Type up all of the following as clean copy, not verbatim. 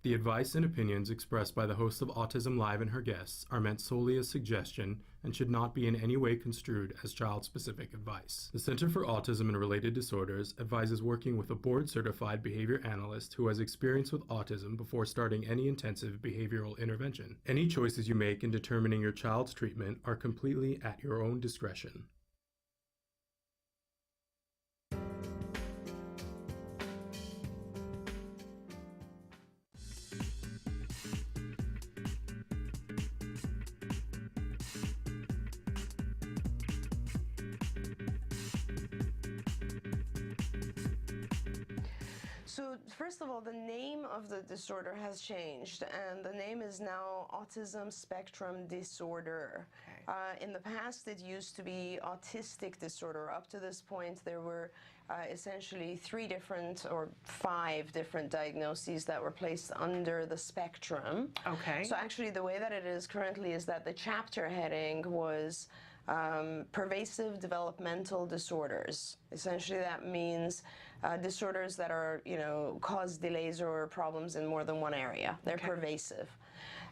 The advice and opinions expressed by the host of Autism Live and her guests are meant solely as suggestion and should not be in any way construed as child-specific advice. The Center for Autism and Related Disorders advises working with a board-certified behavior analyst who has experience with autism before starting any intensive behavioral intervention. Any choices you make in determining your child's treatment are completely at your own discretion. So first of all, the name of the disorder has changed, and the name is now autism spectrum disorder. Okay. In the past, it used to be autistic disorder. Up to this point, there were essentially 3 different or 5 different diagnoses that were placed under the spectrum. Okay. So actually, the way that it is currently is that the chapter heading was pervasive developmental disorders. Essentially, that means disorders that are, cause delays or problems in more than one area. They're pervasive.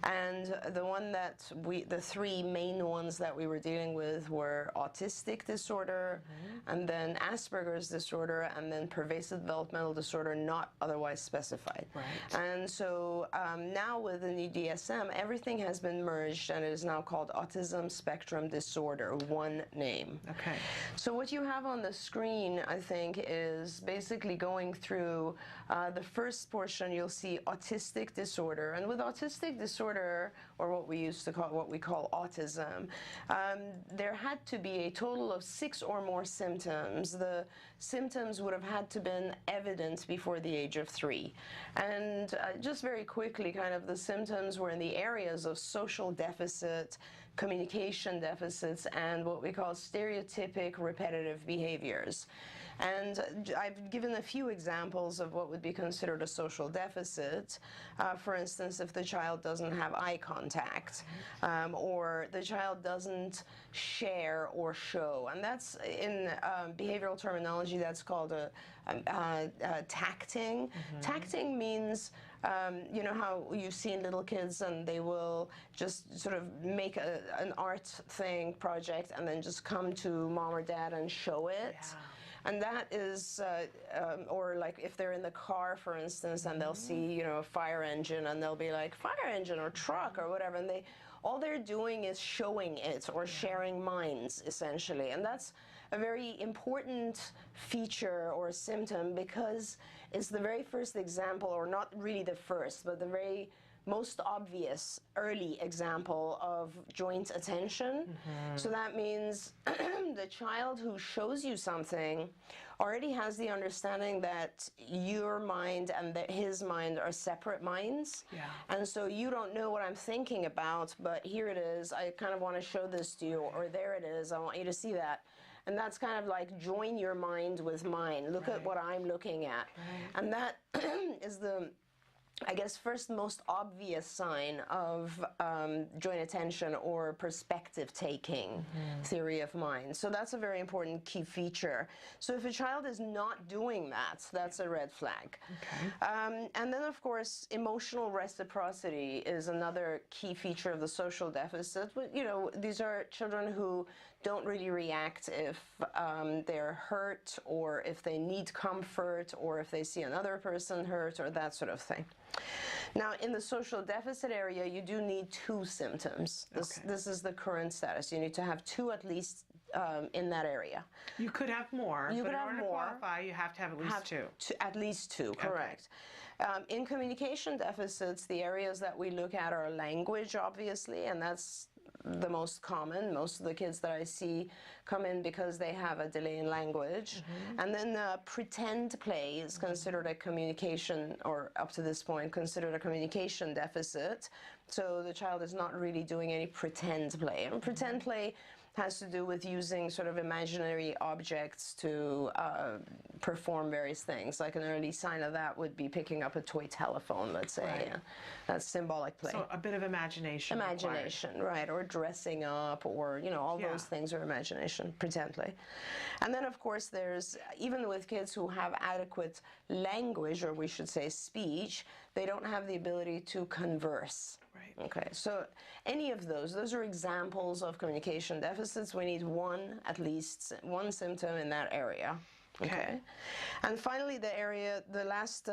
And the 3 main ones that we were dealing with were autistic disorder, and then Asperger's disorder, and then pervasive developmental disorder not otherwise specified. Right. And so now with the new DSM, everything has been merged, and it is now called autism spectrum disorder, one name. Okay. So what you have on the screen, I think, is basically going through the first portion. You'll see autistic disorder, and with autistic disorder, or what we call autism, there had to be a total of 6 or more symptoms. The symptoms would have had to been evident before the age of 3. And just very quickly, kind of the symptoms were in the areas of social deficit, communication deficits, and what we call stereotypic repetitive behaviors. And I've given a few examples of what would be considered a social deficit. For instance, if the child doesn't have eye contact, or the child doesn't share or show. And that's, in behavioral terminology, that's called tacting. Tacting means, how you've seen little kids and they will just sort of make an art thing project and then just come to mom or dad and show it. Yeah. And that is, or like if they're in the car, for instance, and they'll see, a fire engine, and they'll be like, fire engine or truck or whatever, and all they're doing is showing it or sharing minds, essentially. And that's a very important feature or symptom because it's the very first example, or not really the first, but the very most obvious early example of joint attention. So that means the child who shows you something already has the understanding that your mind and that his mind are separate minds. Yeah. And so you don't know what I'm thinking about, but here it is. I kind of want to show this to you, or there it is. I want you to see that. And that's kind of like join your mind with mine. Look at what I'm looking at. And that is the, I guess, first most obvious sign of joint attention or perspective taking theory of mind. So that's a very important key feature. So if a child is not doing that, that's a red flag. Okay. And then, of course, emotional reciprocity is another key feature of the social deficit. These are children who don't really react if they're hurt, or if they need comfort, or if they see another person hurt, or that sort of thing. Now, in the social deficit area, you do need 2 symptoms. This is the current status. You need to have 2 at least in that area. You could have more, but in order to qualify, you have to have at least 2. At least 2, correct. Okay. In communication deficits, the areas that we look at are language, obviously, and that's the most common. Most of the kids that I see come in because they have a delay in language. And then pretend play is considered a communication, or up to this point, considered a communication deficit. So the child is not really doing any pretend play. And pretend play has to do with using sort of imaginary objects to perform various things. Like an early sign of that would be picking up a toy telephone, let's say. Right. Yeah. That's symbolic play. So a bit of imagination. Imagination, right, or dressing up, or, you know, all those things are imagination, pretend play. And then, of course, there's, even with kids who have adequate language, or we should say speech, they don't have the ability to converse. Right. Okay, so any of those are examples of communication deficits. We need one, at least one symptom in that area. Okay. And finally, the last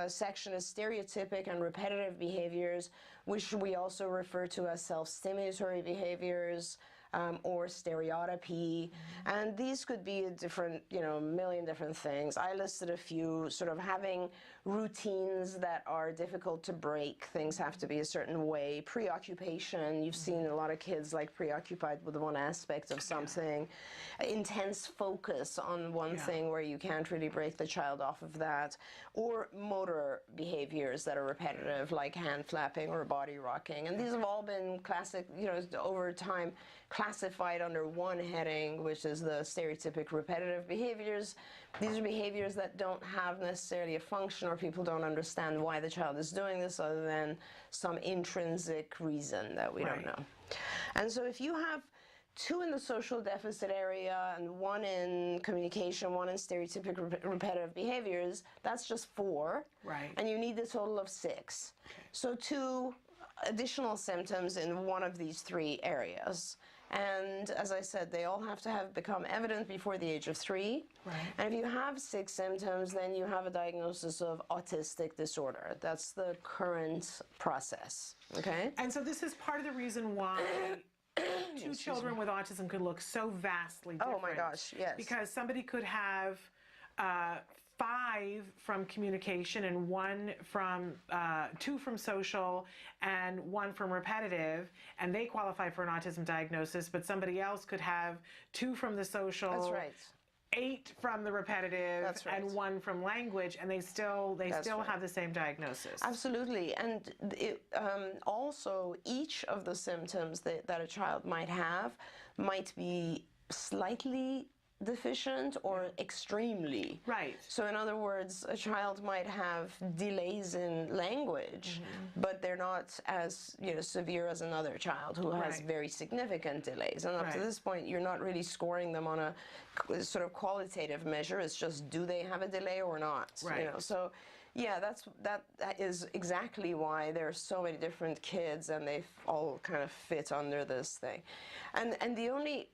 section is stereotypic and repetitive behaviors, which we also refer to as self-stimulatory behaviors, or stereotypy. And these could be a different, you know, million different things. I listed a few, sort of having routines that are difficult to break. Things have to be a certain way. Preoccupation, you've seen a lot of kids like preoccupied with one aspect of something. Intense focus on one thing where you can't really break the child off of that. Or motor behaviors that are repetitive, like hand flapping or body rocking. And these have all been classic, you know, over time classified under one heading, which is the stereotypic repetitive behaviors. These are behaviors that don't have necessarily a function, or people don't understand why the child is doing this other than some intrinsic reason that we don't know. And so if you have 2 in the social deficit area and 1 in communication, 1 in stereotypic repetitive behaviors, that's just 4. Right. And you need a total of 6. So 2 additional symptoms in one of these 3 areas. And as I said, they all have to have become evident before the age of 3. Right. And if you have 6 symptoms, then you have a diagnosis of autistic disorder. That's the current process. Okay? And so this is part of the reason why 2 children with autism could look so vastly different. Oh my gosh, yes. Because somebody could have 5 from communication and 1 from 2 from social and 1 from repetitive, and they qualify for an autism diagnosis. But somebody else could have 2 from the social. That's right. 8 from the repetitive. That's right. And 1 from language, and they still have the same diagnosis. Absolutely. And also each of the symptoms that a child might have might be slightly deficient or extremely. Right. So in other words, a child might have delays in language, but they're not as, you know, severe as another child who has very significant delays. And up to this point, you're not really scoring them on a sort of qualitative measure. It's just, do they have a delay or not? Right. You know, so yeah, that is exactly why there are so many different kids, and they all kind of fit under this thing. And the only,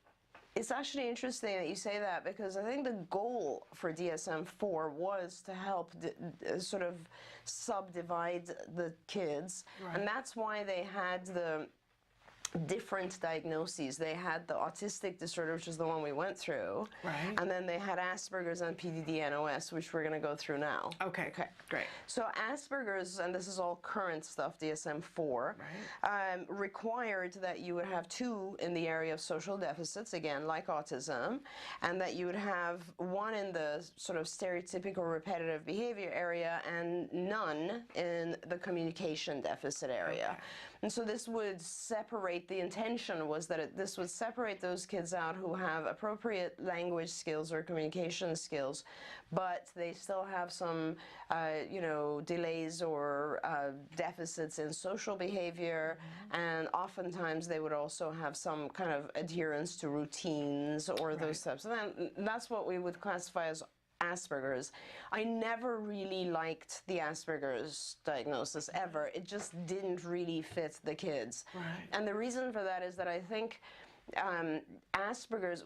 it's actually interesting that you say that, because I think the goal for DSM-IV was to help sort of subdivide the kids, and that's why they had the different diagnoses. They had the autistic disorder, which is the one we went through, and then they had Asperger's and PDD-NOS, which we're going to go through now. Okay, great. So Asperger's, and this is all current stuff, DSM-IV, required that you would have 2 in the area of social deficits, again, like autism, and that you would have 1 in the sort of stereotypical repetitive behavior area and none in the communication deficit area. And so this would separate, the intention was that this would separate those kids out who have appropriate language skills or communication skills, but they still have some, you know, delays or deficits in social behavior, and oftentimes they would also have some kind of adherence to routines or those types. And that's what we would classify as Asperger's. I never really liked the Asperger's diagnosis ever. It just didn't really fit the kids. And the reason for that is that I think Asperger's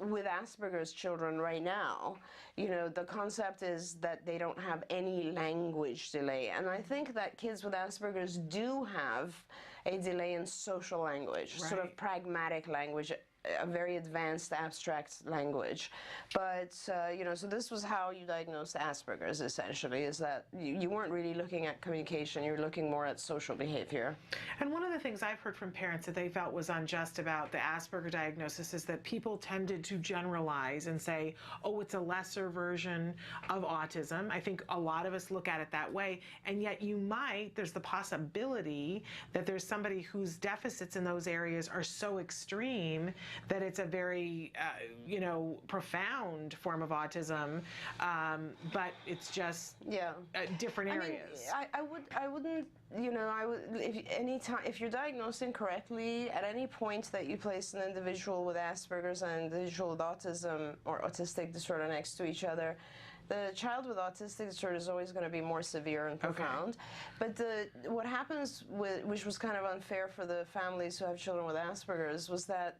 children right now, you know, the concept is that they don't have any language delay. And I think that kids with Asperger's do have a delay in social language, sort of pragmatic language, a very advanced abstract language. But, you know, so this was how you diagnosed Asperger's, essentially, is that you weren't really looking at communication, you were looking more at social behavior. And one of the things I've heard from parents that they felt was unjust about the Asperger diagnosis is that people tended to generalize and say, oh, it's a lesser version of autism. I think a lot of us look at it that way, and yet there's the possibility that there's somebody whose deficits in those areas are so extreme that it's a very, profound form of autism, but it's just different areas. I wouldn't, if you're diagnosed incorrectly, at any point that you place an individual with Asperger's and an individual with autism or autistic disorder next to each other, the child with autistic disorder is always going to be more severe and profound. But what happens, which was kind of unfair for the families who have children with Asperger's, was that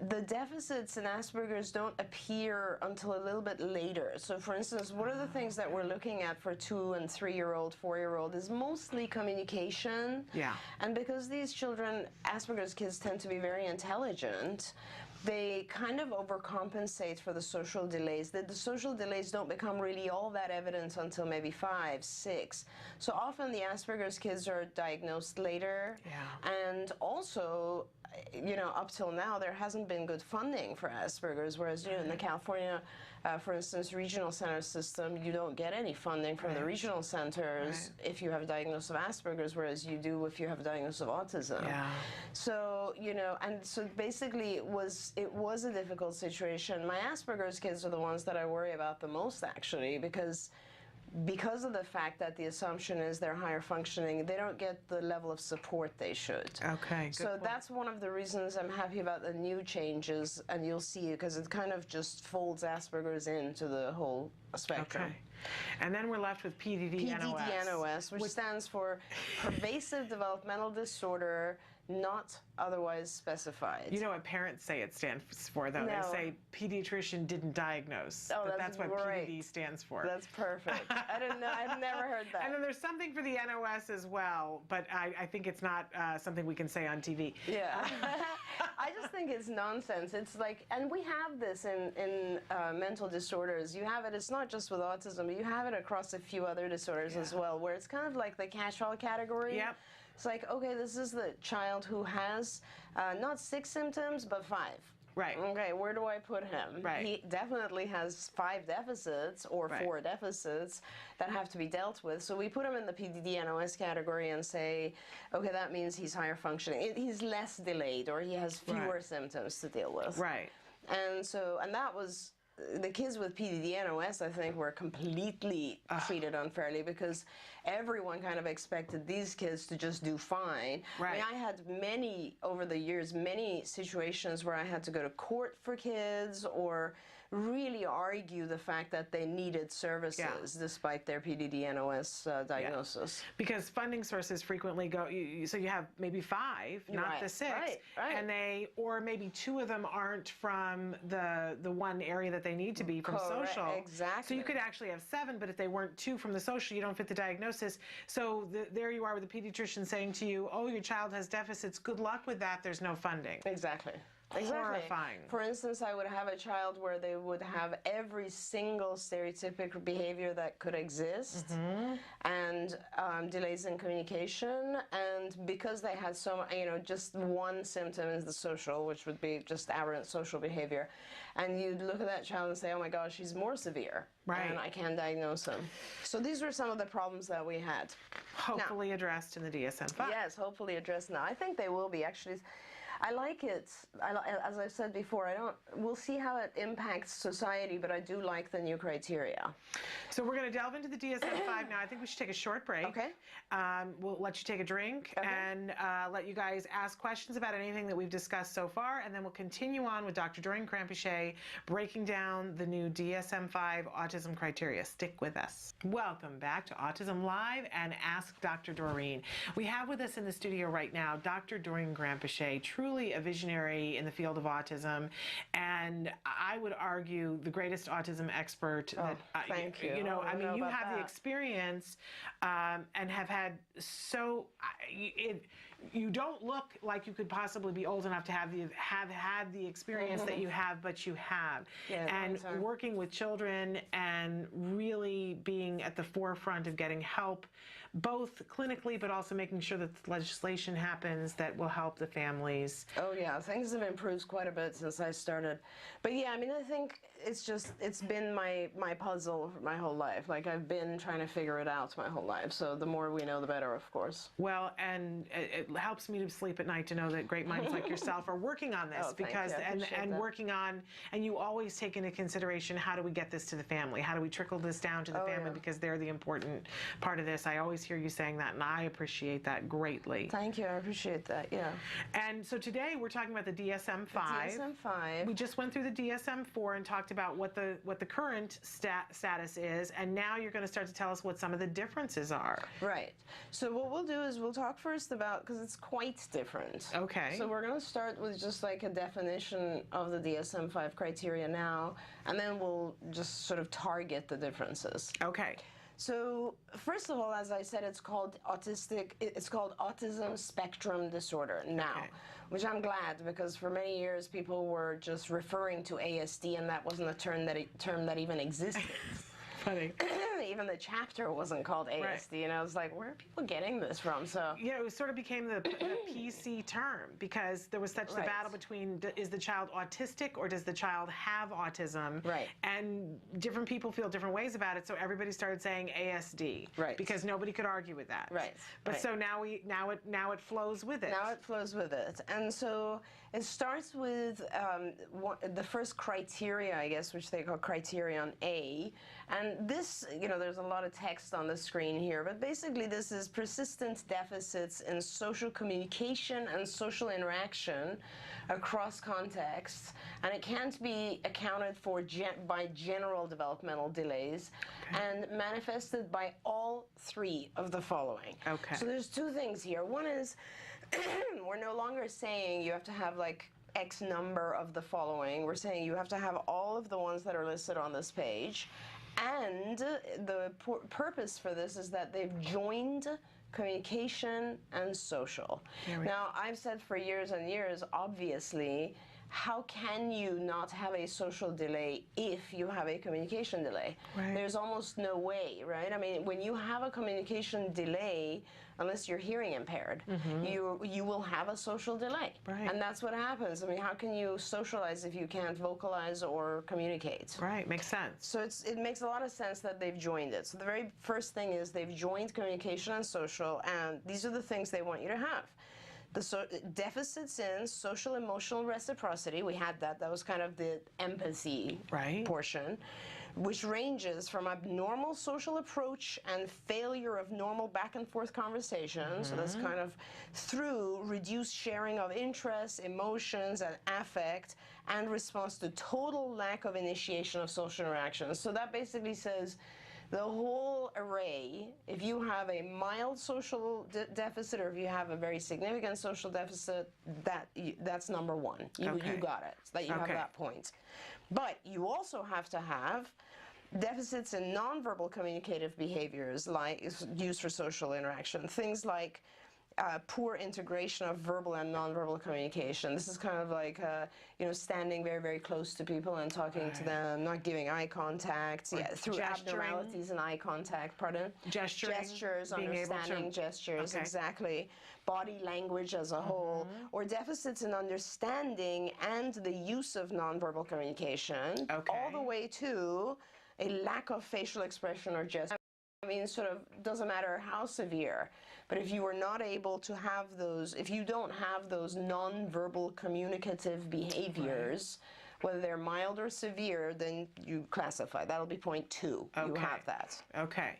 the deficits in Asperger's don't appear until a little bit later. So for instance, one of the things that we're looking at for 2- and 3-year-old, 4-year-old is mostly communication. Yeah. And because these children, Asperger's kids, tend to be very intelligent, they kind of overcompensate for the social delays. The social delays don't become really all that evident until maybe 5, 6. So often the Asperger's kids are diagnosed later. Yeah. And also, up till now, there hasn't been good funding for Asperger's, whereas, in the California, for instance, regional center system, you don't get any funding from the regional centers if you have a diagnosis of Asperger's, whereas you do if you have a diagnosis of autism. Yeah. So, and so basically it was a difficult situation. My Asperger's kids are the ones that I worry about the most, actually, because of the fact that the assumption is they're higher functioning, they don't get the level of support they should. Okay, good So point. that's one of the reasons I'm happy about the new changes, and you'll see, because it kind of just folds Asperger's into the whole spectrum. Okay. And then we're left with PDD-NOS. PDD-NOS, which stands for Pervasive Developmental Disorder Not Otherwise Specified. You know what parents say it stands for, though? No. They say pediatrician didn't diagnose. Oh, but that's what great. PDD stands for. That's perfect. I didn't know. I've never heard that. And then there's something for the NOS as well, but I think it's not something we can say on TV. Yeah. I just think it's nonsense. It's like, and we have this in mental disorders. You have it, it's not just with autism, but you have it across a few other disorders as well, where it's kind of like the catch-all category. Yep. It's like, okay, this is the child who has not 6 symptoms, but 5. Right. Okay, where do I put him? Right. He definitely has 5 deficits or 4 deficits that have to be dealt with. So we put him in the PDD-NOS category and say, okay, that means he's higher functioning. He's less delayed, or he has fewer symptoms to deal with. Right. And so, and that was, the kids with PDD-NOS, I think, were completely treated unfairly, because everyone kind of expected these kids to just do fine. Right. I mean, I had over the years, many situations where I had to go to court for kids, or really argue the fact that they needed services despite their PDD-NOS diagnosis. Yeah. Because funding sources frequently go, so you have maybe 5, not the 6, and or maybe 2 of them aren't from the one area that they need to be from social. Exactly. So you could actually have 7, but if they weren't 2 from the social, you don't fit the diagnosis. So there you are with the pediatrician saying to you, oh, your child has deficits, good luck with that, there's no funding. Exactly. Horrifying. For instance, I would have a child where they would have every single stereotypic behavior that could exist, and delays in communication, and because they had just one symptom is the social, which would be just aberrant social behavior, and you'd look at that child and say, oh my gosh, he's more severe, and I can't diagnose him. So these were some of the problems that we had. Hopefully addressed in the DSM-IV. Yes, hopefully addressed now. I think they will be, actually. I like it. As I said before, we'll see how it impacts society, but I do like the new criteria. So we're going to delve into the DSM-V now. I think we should take a short break. Okay. We'll let you take a drink and let you guys ask questions about anything that we've discussed so far, and then we'll continue on with Dr. Doreen Granpeesheh breaking down the new DSM-V autism criteria. Stick with us. Welcome back to Autism Live and Ask Dr. Doreen. We have with us in the studio right now Dr. Doreen Granpeesheh, truly a visionary in the field of autism, and I would argue the greatest autism expert. Thank you. I mean, you have the experience and have had you don't look like you could possibly be old enough to have had the experience that you have, but you have. Yeah, and working with children and really being at the forefront of getting help, both clinically, but also making sure that legislation happens that will help the families case. Oh yeah, things have improved quite a bit since I started. But yeah, I mean, I think it's been my puzzle my whole life. Like I've been trying to figure it out my whole life. So the more we know, the better, of course. Well, and it helps me to sleep at night to know that great minds like yourself are working on this, Oh, thank because you. I appreciate and that. working on, and you always take into consideration, how do we get this to the family? How do we trickle this down to the family, yeah. because they're the important part of this. I always hear you saying that, and I appreciate that greatly. Thank you. I appreciate that. Yeah. And so today we're talking about the DSM-5. DSM-IV. We just went through the DSM-IV and talked about what the current status is, and now you're going to start to tell us what some of the differences are. Right. So what we'll do is we'll talk first about, because it's quite different. Okay. So we're going to start with just like a definition of the DSM-5 criteria now, and then we'll just sort of target the differences. Okay. So first of all, as I said, it's called autism spectrum disorder now, Okay. which I'm glad, because for many years people were just referring to ASD, and that wasn't a term that even existed. Funny. Even the chapter wasn't called ASD, Right. and I was like, where are people getting this from? So Yeah, it sort of became the PC term, because there was such the Right. battle between, is the child autistic or does the child have autism? Right. And different people feel different ways about it, so everybody started saying ASD. Right. Because nobody could argue with that. Right, But right. so now it flows with it. now it flows with it. And so it starts with the first criteria, I guess, which they call criterion A. And this, there's a lot of text on the screen here, but basically this is persistent deficits in social communication and social interaction across contexts, and it can't be accounted for by general developmental delays, and manifested by all three of the following. Okay. So there's two things here. One is we're no longer saying you have to have like X number of the following. We're saying you have to have all of the ones that are listed on this page. And the purpose for this is that they've joined communication and social. Now, I've said for years and years, obviously, how can you not have a social delay if you have a communication delay? Right. There's almost no way, right? I mean, when you have a communication delay, unless you're hearing impaired, you will have a social delay. Right. And that's what happens. I mean, how can you socialize if you can't vocalize or communicate? Right, makes sense. So it makes a lot of sense that they've joined it. So the very first thing is they've joined communication and social, and these are the things they want you to have. The deficits in social emotional reciprocity, we had that. That was kind of the empathy Right. portion, which ranges from abnormal social approach and failure of normal back and forth conversation. So that's kind of through reduced sharing of interests, emotions, and affect, and response to total lack of initiation of social interactions. So that basically says the whole array, if you have a mild social deficit or if you have a very significant social deficit, that's number one. You got it. That you have that point. But you also have to have deficits in nonverbal communicative behaviors like used for social interaction. Things like poor integration of verbal and nonverbal communication. This is kind of like, standing very, very close to people and talking to them, not giving eye contact, through gesturing. abnormalities in eye contact, Gesturing, gestures, being able to- understanding gestures, Okay. exactly, body language as a whole, or deficits in understanding and the use of nonverbal communication, all the way to a lack of facial expression or gesture. I mean, sort of doesn't matter how severe, but if you are not able to have those, if you don't have those nonverbal communicative behaviors, whether they're mild or severe, then you classify. That'll be point 2. You have that. Okay.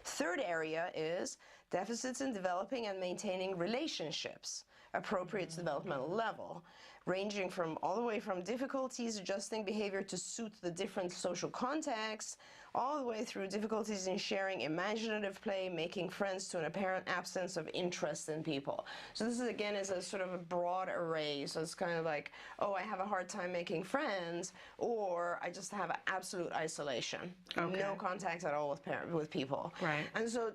Third area is deficits in developing and maintaining relationships appropriate to developmental level, ranging from all the way from difficulties adjusting behavior to suit the different social contexts, all the way through difficulties in sharing imaginative play, making friends to an apparent absence of interest in people. So this is, again, is a sort of a broad array. So it's kind of like, oh, I have a hard time making friends, or I just have absolute isolation. No contact at all with people. Right. And so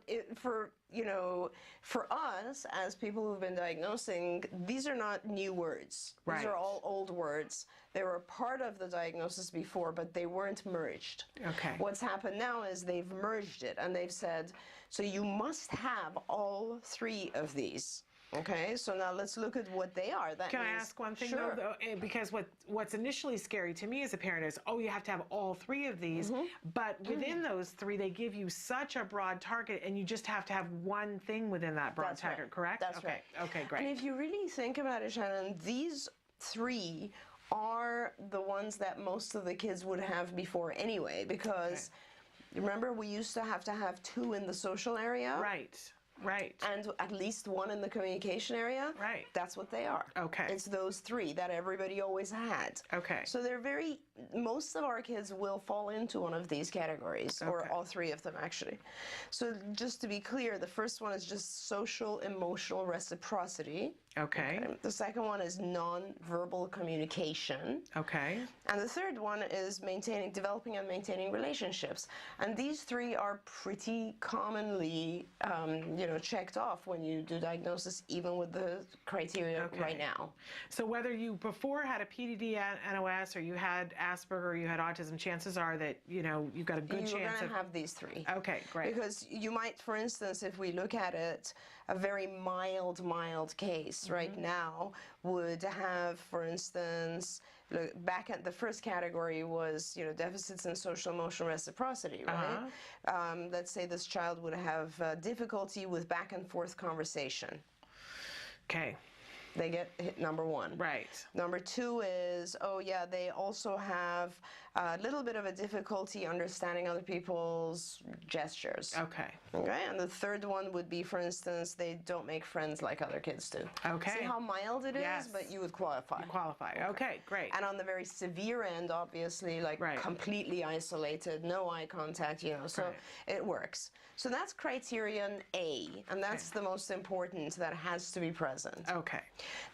for us, as people who've been diagnosing, these are not new words. Right. These are all old words. They were part of the diagnosis before, but they weren't merged. Okay. What's happened now is they've merged it, and they've said, so you must have all 3 of these. Okay, so now let's look at what they are. That Can I means- ask one thing Sure. though? Because what's initially scary to me as a parent is, oh, you have to have all three of these, but within those three, they give you such a broad target, and you just have to have one thing within that broad That's target, right. correct? That's okay. right. Okay, And great. if you really think about it, Shannon, these three are the ones that most of the kids would have before anyway, because remember we used to have two in the social area, Right. Right. and at least one in the communication area. Right. That's what they are. Okay. It's those three that everybody always had. Okay. So most of our kids will fall into one of these categories, or Okay. all three of them actually. So just to be clear, the first one is just social emotional reciprocity. Okay. The second one is non-verbal communication. Okay. And the third one is developing and maintaining relationships. And these three are pretty commonly, checked off when you do diagnosis, even with the criteria right now. So whether you before had a PDD NOS, or you had Asperger, or you had autism, chances are that, you've got a good You're chance going of... to have these three. Okay, great. Because you might, for instance, if we look at it, a very mild case right now would have, for instance, back at the first category was, deficits in social emotional reciprocity, right? Let's say this child would have difficulty with back and forth conversation. Okay. They get hit number one. Right. Number two is, they also have a little bit of a difficulty understanding other people's gestures. Okay. Okay, and the third one would be, for instance, they don't make friends like other kids do. Okay. See how mild it is, Yes. but you would qualify. Qualify. Okay, great. And on the very severe end, obviously, like Right. completely isolated, no eye contact, so Right. it works. So that's criterion A, and that's the most important, that has to be present. Okay.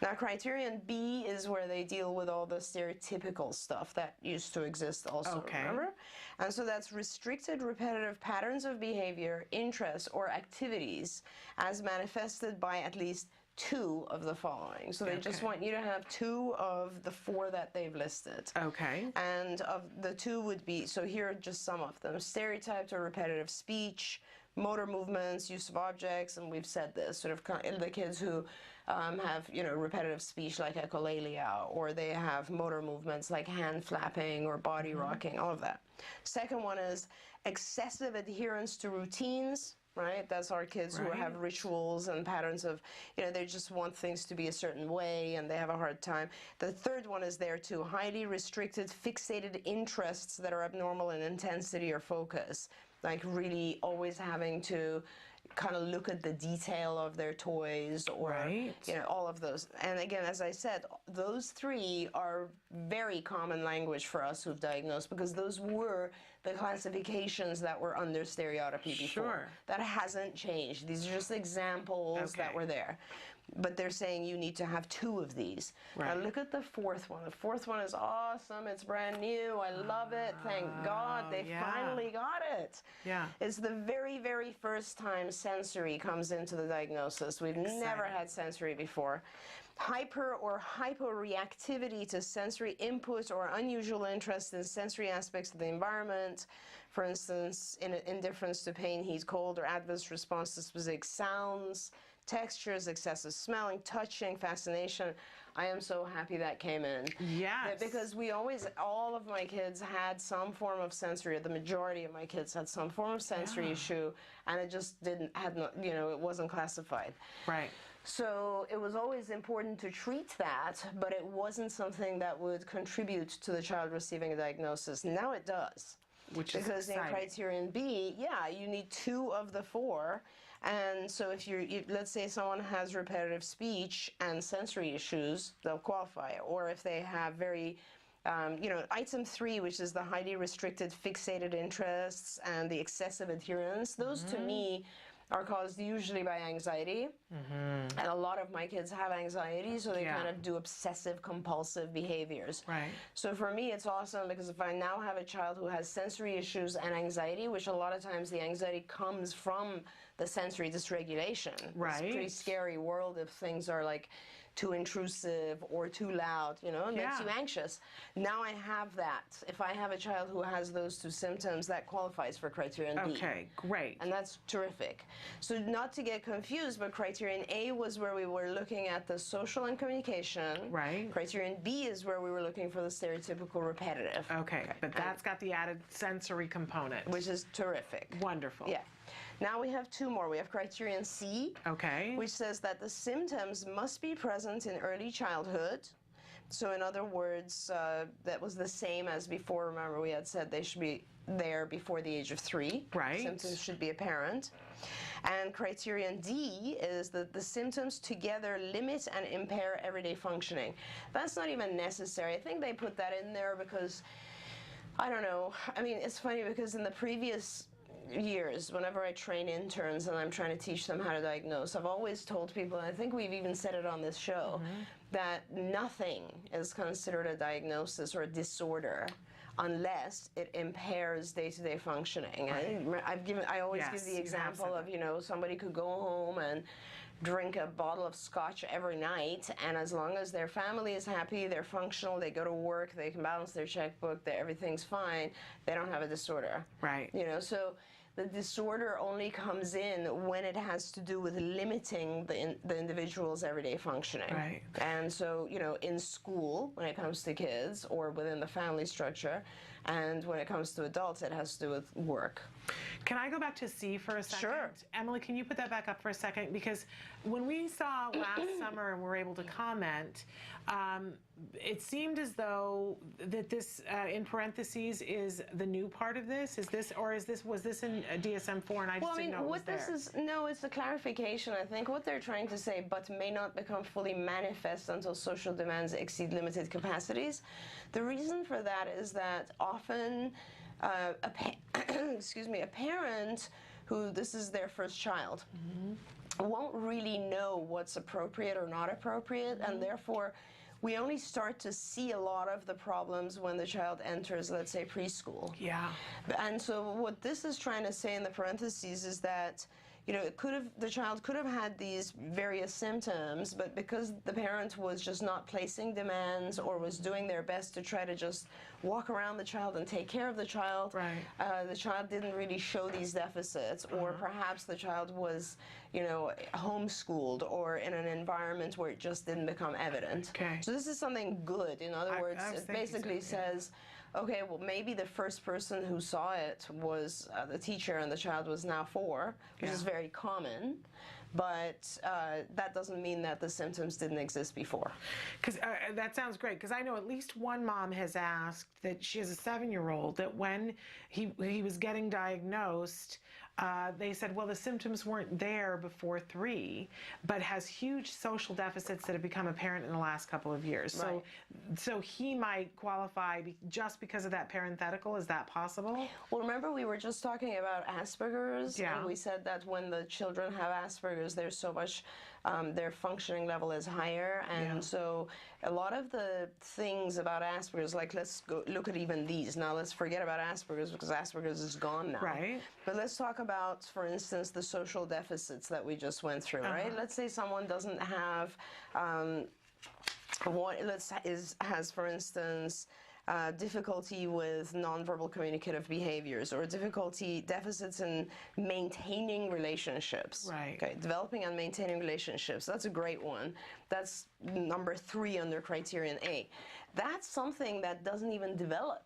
Now, criterion B is where they deal with all the stereotypical stuff that used to exist also, Okay. remember? And so that's restricted repetitive patterns of behavior, interests, or activities as manifested by at least two of the following. So they just Okay. want you to have two of the four that they've listed. Okay. And of the two would be, so here are just some of them: stereotyped or repetitive speech, motor movements, use of objects, and we've said this, sort of the kids who have, repetitive speech like echolalia, or they have motor movements like hand flapping or body rocking, all of that. Second one is excessive adherence to routines. Right? That's our kids who have Right. rituals and patterns of, they just want things to be a certain way and they have a hard time. The third one is there too: highly restricted, fixated interests that are abnormal in intensity or focus. Like really always having to kind of look at the detail of their toys, or Right. all of those. And again, as I said, those three are very common language for us who've diagnosed, because those were the classifications that were under stereotypy before. Sure. That hasn't changed. These are just examples that Okay. were there. But they're saying you need to have two of these. Now Right. look at the fourth one. The fourth one is awesome. It's brand new. I love it. Thank God they yeah. finally got it. Yeah. It's the very, very first time sensory comes into the diagnosis. We've never Exciting. had sensory before. Hyper or hyporeactivity to sensory input, or unusual interest in sensory aspects of the environment. For instance, indifference to pain, heat, cold, or adverse response to specific sounds, textures, excessive smelling, touching, fascination. I am so happy that came in. Yes. Because all of my kids had some form of sensory, the majority of my kids had some form of sensory issue, and it just it wasn't classified. Right. So it was always important to treat that, but it wasn't something that would contribute to the child receiving a diagnosis. Now it does. Which is Because in exciting. criterion B, you need two of the four. And so if let's say someone has repetitive speech and sensory issues, they'll qualify. Or if they have very, item 3, which is the highly restricted fixated interests and the excessive adherence, those to me are caused usually by anxiety. And a lot of my kids have anxiety, so they kind of do obsessive compulsive behaviors. Right. So for me, it's awesome, because if I now have a child who has sensory issues and anxiety, which a lot of times the anxiety comes from the sensory dysregulation. It's a pretty Right. scary world if things are like too intrusive or too loud, you know, it makes you anxious. Now I have that. If I have a child who has those two symptoms, that qualifies for criterion B. Okay, great. And that's terrific. So not to get confused, but criterion A was where we were looking at the social and communication. Right. Criterion B is where we were looking for the stereotypical repetitive. Okay, but that's got the added sensory component. Which is terrific. Wonderful. Yeah. Now we have two more. We have criterion C, Okay. which says that the symptoms must be present in early childhood. So in other words, that was the same as before. Remember, we had said they should be there before the age of 3. Right. Symptoms should be apparent. And criterion D is that the symptoms together limit and impair everyday functioning. That's not even necessary. I think they put that in there because, I don't know. I mean, it's funny because in the previous years, whenever I train interns and I'm trying to teach them how to diagnose, I've always told people, and I think we've even said it on this show, that nothing is considered a diagnosis or a disorder unless it impairs day-to-day functioning. I always give the example of, you know, somebody could go home and drink a bottle of scotch every night, and as long as their family is happy, they're functional, they go to work, they can balance their checkbook, everything's fine, they don't have a disorder. Right. You know, so the disorder only comes in when it has to do with limiting the individual's everyday functioning. Right. And so, you know, in school, when it comes to kids, or within the family structure, and when it comes to adults, it has to do with work. Can I go back to C for a second? Sure. Emily, can you put that back up for a second? Because when we saw last summer and were able to comment, it seemed as though that this, in parentheses, is the new part of this. Is this, or was this in DSM-IV and I just didn't know it was there? No, it's a clarification. I think what they're trying to say, but may not become fully manifest until social demands exceed limited capacities. The reason for that is that often excuse me, a parent who this is their first child won't really know what's appropriate or not appropriate, and therefore we only start to see a lot of the problems when the child enters, let's say, preschool. Yeah. And so what this is trying to say in the parentheses is that, you know, the child could have had these various symptoms, but because the parent was just not placing demands or was doing their best to try to just walk around the child and take care of the child, the child didn't really show these deficits, or perhaps the child was, you know, homeschooled or in an environment where it just didn't become evident. Okay. So this is something good. In other words, it basically says, okay, well, maybe the first person who saw it was the teacher and the child was now 4, which is very common, but that doesn't mean that the symptoms didn't exist before. Because that sounds great, because I know at least one mom has asked that she has a 7-year-old that when he was getting diagnosed, they said, well, the symptoms weren't there before 3, but has huge social deficits that have become apparent in the last couple of years. Right. So he might qualify just because of that parenthetical. Is that possible? Well, remember we were just talking about Asperger's, Yeah. and we said that when the children have Asperger's, there's so much, their functioning level is higher, and so a lot of the things about Asperger's, like let's go look at even these. Now let's forget about Asperger's because Asperger's is gone now. Right. But let's talk about, for instance, the social deficits that we just went through, right? Let's say someone doesn't have, has, for instance, difficulty with nonverbal communicative behaviors, or deficits in maintaining relationships. Right. Okay, developing and maintaining relationships. That's a great one. That's number 3 under criterion A. That's something that doesn't even develop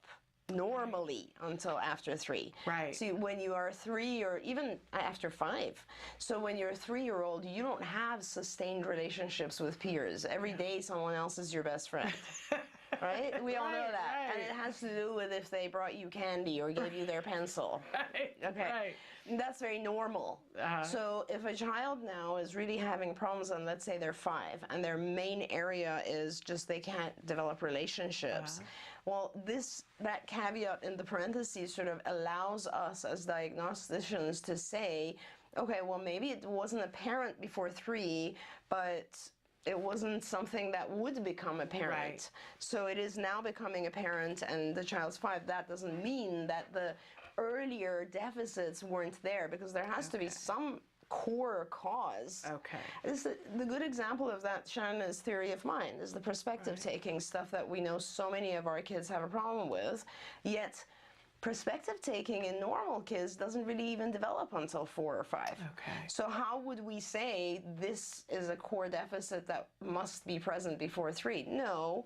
normally until after 3. Right. See, when you are 3 or even after 5, so when you're a 3-year-old, you don't have sustained relationships with peers. Every day someone else is your best friend. Right? We all know that. And it has to do with if they brought you candy or gave you their pencil. Okay. Right. That's very normal. So if a child now is really having problems, and let's say they're 5, and their main area is just they can't develop relationships, well, that caveat in the parentheses sort of allows us as diagnosticians to say, okay, well, maybe it wasn't apparent before 3, but it wasn't something that would become apparent. Right. So it is now becoming apparent, and the child's 5. That doesn't mean that the earlier deficits weren't there, because there has to be some core cause. Okay. The good example of that, Shannon, is theory of mind, is the perspective taking stuff that we know so many of our kids have a problem with, yet perspective taking in normal kids doesn't really even develop until 4 or 5. Okay. So how would we say this is a core deficit that must be present before 3? No.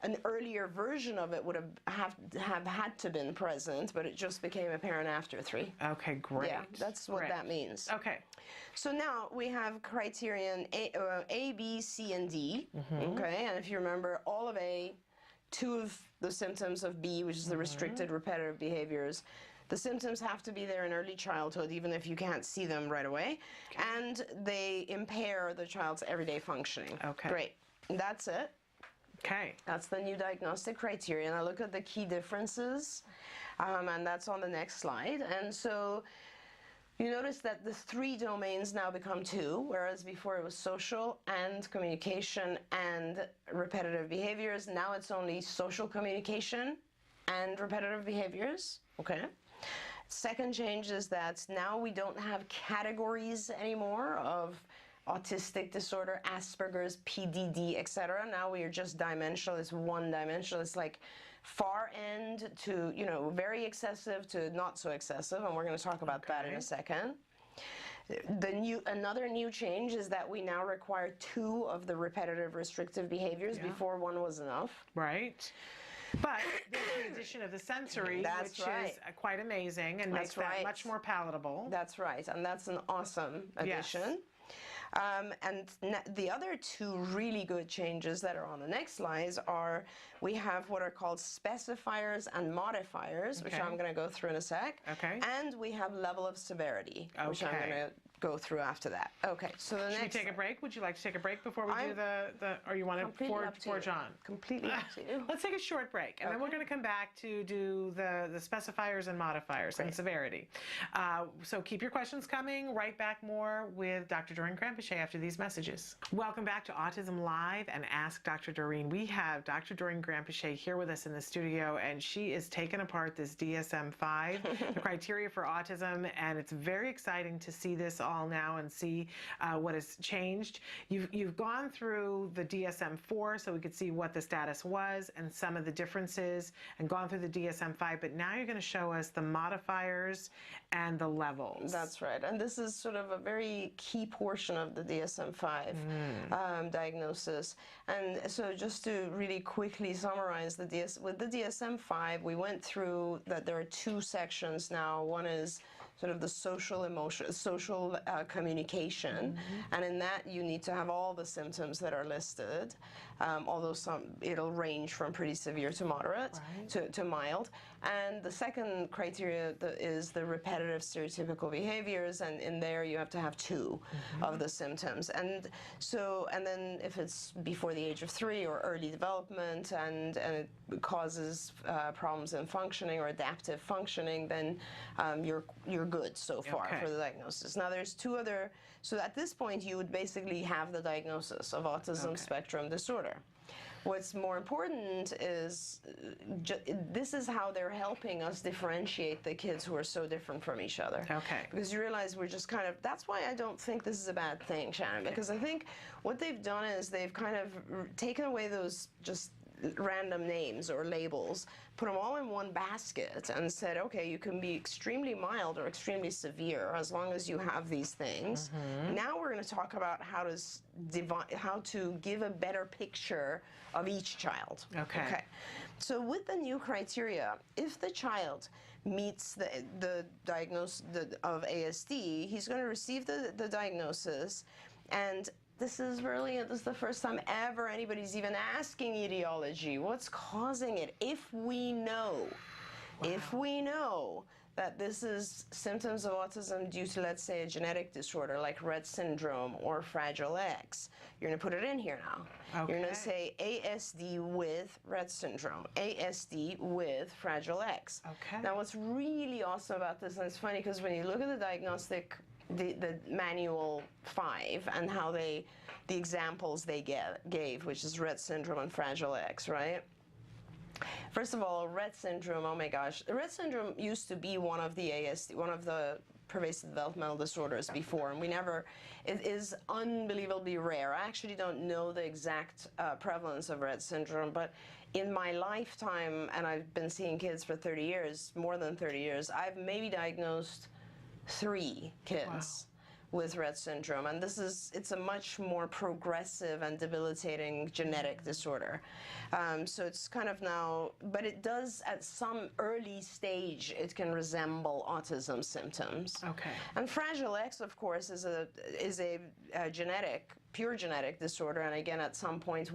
An earlier version of it would have had to been present, but it just became apparent after 3. Okay, great. Yeah, that's what that means. Okay. So now we have criterion A, B, C, and D. Okay, and if you remember, all of A, 2 of the symptoms of B, which is the restricted repetitive behaviors, the symptoms have to be there in early childhood, even if you can't see them right away, and they impair the child's everyday functioning. Okay. Great. That's it. Okay. That's the new diagnostic criteria. And I look at the key differences, and that's on the next slide. And so you notice that the 3 domains now become 2, whereas before it was social and communication and repetitive behaviors. Now it's only social communication and repetitive behaviors. Okay. Second change is that now we don't have categories anymore of autistic disorder, Asperger's, PDD, etc. Now we are just dimensional. It's one dimensional. It's like far end to, very excessive to not so excessive, and we're going to talk about that in a second. Another new change is that we now require 2 of the repetitive restrictive behaviors. Before 1 was enough. Right. But there's the addition of the sensory, which is quite amazing and makes that much more palatable. That's right, and that's an awesome addition. Yes. And the other 2 really good changes that are on the next slides are we have what are called specifiers and modifiers, which I'm going to go through in a sec. Okay. And we have level of severity, which I'm going to go through after that. Okay, so the next... Should we take a break? Would you like to take a break before we do or you want to forge on? Completely up to you. Let's take a short break, and then we're going to come back to do the specifiers and modifiers and severity. So keep your questions coming. Right back more with Dr. Doreen Grampichet after these messages. Welcome back to Autism Live and Ask Dr. Doreen. We have Dr. Doreen Grampichet here with us in the studio, and she is taking apart this DSM-IV, the criteria for autism, and it's very exciting to see this all now and see what has changed. You've gone through the DSM-IV so we could see what the status was and some of the differences, and gone through the DSM-V, but now you're going to show us the modifiers and the levels. That's right, and this is sort of a very key portion of the DSM-V diagnosis. And so just to really quickly summarize with the DSM-V, we went through that there are 2 sections now. One is sort of the social communication, and in that you need to have all the symptoms that are listed, although it'll range from pretty severe to moderate to mild. And the second criteria is the repetitive stereotypical behaviors, and in there you have to have 2 of the symptoms. And then if it's before the age of 3 or early development and it causes problems in functioning or adaptive functioning, then you're good so far for the diagnosis. Now there's 2 other, so at this point you would basically have the diagnosis of autism spectrum disorder. What's more important is this is how they're helping us differentiate the kids who are so different from each other. Okay. Because you realize we're just kind of, that's why I don't think this is a bad thing, Shannon, because I think what they've done is they've kind of taken away those just random names or labels, put them all in one basket and said, okay, you can be extremely mild or extremely severe as long as you have these things. Now we're going to talk about how to give a better picture of each child. Okay. So with the new criteria, if the child meets the diagnosis of ASD, he's going to receive the diagnosis, and this is the first time ever anybody's even asking etiology. What's causing it? If we know that this is symptoms of autism due to, let's say, a genetic disorder like Rett syndrome or Fragile X, you're going to put it in here now. You're going to say ASD with Rett syndrome, ASD with Fragile X. Now, what's really awesome about this, and it's funny because when you look at the diagnostic, the manual 5 and how the examples they gave, which is Rett syndrome and Fragile X, right? First of all, Rett syndrome, oh my gosh. Rett syndrome used to be one of the pervasive developmental disorders before, and it is unbelievably rare. I actually don't know the exact prevalence of Rett syndrome, but in my lifetime, and I've been seeing kids for 30 years, more than 30 years, I've maybe diagnosed 3 kids with Rett syndrome, and it's a much more progressive and debilitating genetic disorder. So it's kind of now, but it does at some early stage, it can resemble autism symptoms. Okay. And Fragile X, of course, is a pure genetic disorder, and again, at some point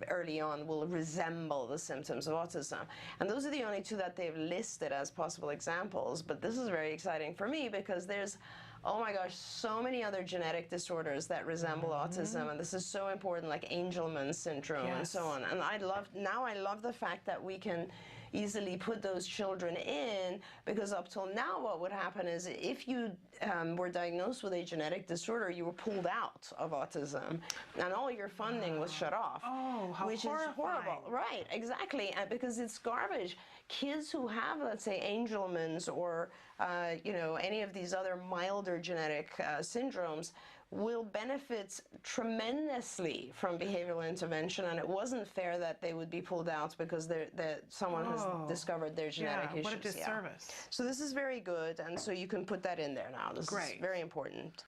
early on will resemble the symptoms of autism. And those are the only 2 that they've listed as possible examples, but this is very exciting for me because there's, oh my gosh, so many other genetic disorders that resemble autism, and this is so important, like Angelman syndrome and so on. And I love the fact that we can easily put those children in, because up till now what would happen is if you were diagnosed with a genetic disorder, you were pulled out of autism and all your funding was shut off. Oh, how which horrifying. is horrible. Right, exactly, and because it's garbage. Kids who have, let's say, Angelman's or any of these other milder genetic syndromes will benefit tremendously from behavioral intervention, and it wasn't fair that they would be pulled out because someone has discovered their genetic issues. What a disservice. So this is very good, and so you can put that in there now. This is very important.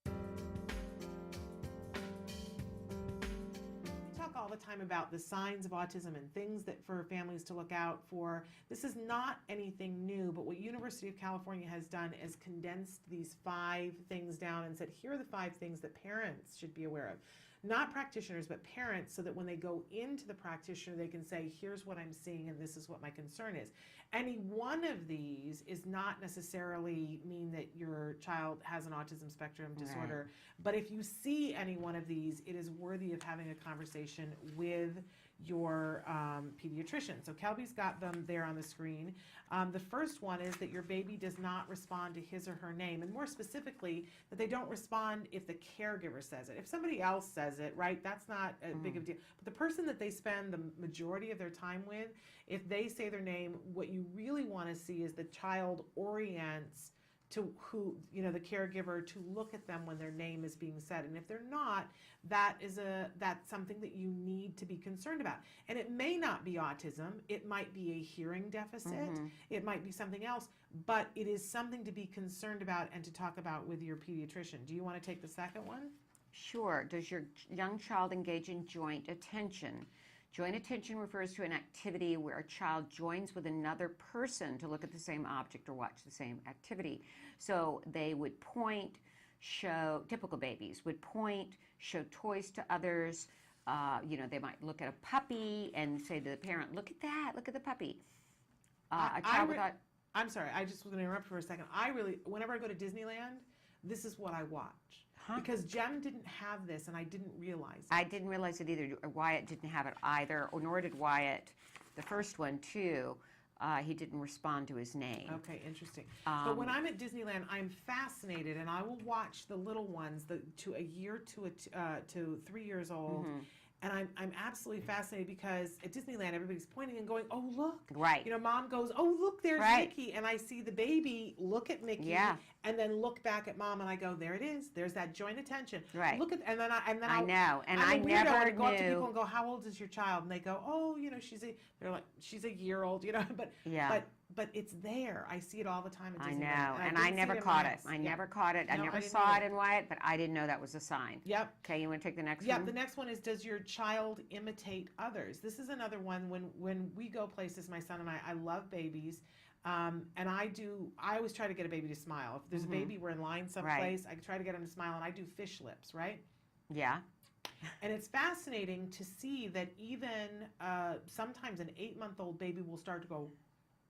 All the time about the signs of autism and things that for families to look out for. This is not anything new, but what University of California has done is condensed these 5 things down and said, here are the 5 things that parents should be aware of. Not practitioners, but parents, so that when they go into the practitioner, they can say, here's what I'm seeing and this is what my concern is. Any one of these is not necessarily mean that your child has an autism spectrum disorder, but if you see any one of these, it is worthy of having a conversation with your pediatrician. So Kelby's got them there on the screen. The first one is that your baby does not respond to his or her name, and more specifically, that they don't respond if the caregiver says it. If somebody else says it, right, that's not a big of a deal. But the person that they spend the majority of their time with, if they say their name, what you really want to see is the child orients to who, the caregiver, to look at them when their name is being said. And if they're not, that's something that you need to be concerned about. And it may not be autism, it might be a hearing deficit, it might be something else, but it is something to be concerned about and to talk about with your pediatrician. Do you want to take the second one? Sure. Does your young child engage in joint attention? Joint attention refers to an activity where a child joins with another person to look at the same object or watch the same activity. So they would point, typical babies would point, show toys to others. They might look at a puppy and say to the parent, look at that, look at the puppy. I'm sorry, I just was going to interrupt for a second. Whenever I go to Disneyland, this is what I watch. Because Jem didn't have this, and I didn't realize it. I didn't realize it either. Wyatt didn't have it either, or nor did Wyatt. The first one, too, he didn't respond to his name. Okay, interesting. But when I'm at Disneyland, I'm fascinated, and I will watch the little ones, to a year to 3 years old. And I'm absolutely fascinated because at Disneyland, everybody's pointing and going, oh, look. Right. Mom goes, oh, look, there's Mickey. And I see the baby look at Mickey and then look back at Mom, and I go, there it is. There's that joint attention. Right. Look at, and then I know. And I never go up to knew. people and go, how old is your child? And they go, oh, she's a year old, but it's there. I see it all the time at Disneyland. I know, and I never caught it. I never caught it. I never saw it in Wyatt, but I didn't know that was a sign. Yep. Okay, you want to take the next one? Yeah, the next one is, does your child imitate others? This is another one when we go places, my son and I love babies. And I always try to get a baby to smile. If there's a baby, we're in line someplace, I try to get him to smile, and I do fish lips, right? Yeah. And it's fascinating to see that even sometimes an 8-month-old baby will start to go,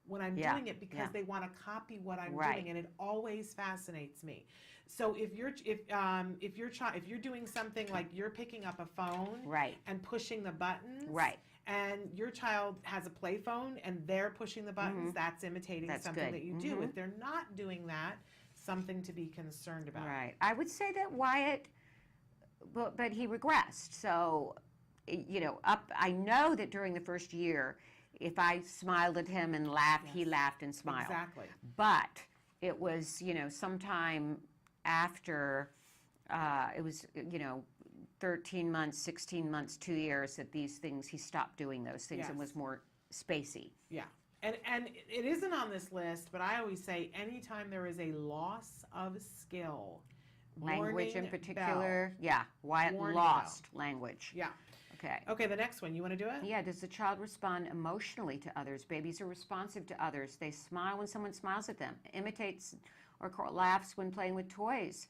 when I'm doing it, because they want to copy what I'm doing, and it always fascinates me. So if you're doing something like you're picking up a phone and pushing the buttons, and your child has a play phone and they're pushing the buttons, that's imitating something that you do. If they're not doing that, something to be concerned about. Right. I would say that Wyatt, but he regressed. So, I know that during the first year, if I smiled at him and laughed, he laughed and smiled. Exactly. But it was, sometime after it was, 13 months, 16 months, 2 years that these things, he stopped doing those things and Yes. was more spacey. Yeah. And it isn't on this list, but I always say anytime there is a loss of skill, Language in warning particular, yeah, why it Warning lost language. bell. Yeah. Okay. Okay, the next one. You want to do it? Yeah, does the child respond emotionally to others? Babies are responsive to others. They smile when someone smiles at them, imitates or laughs when playing with toys.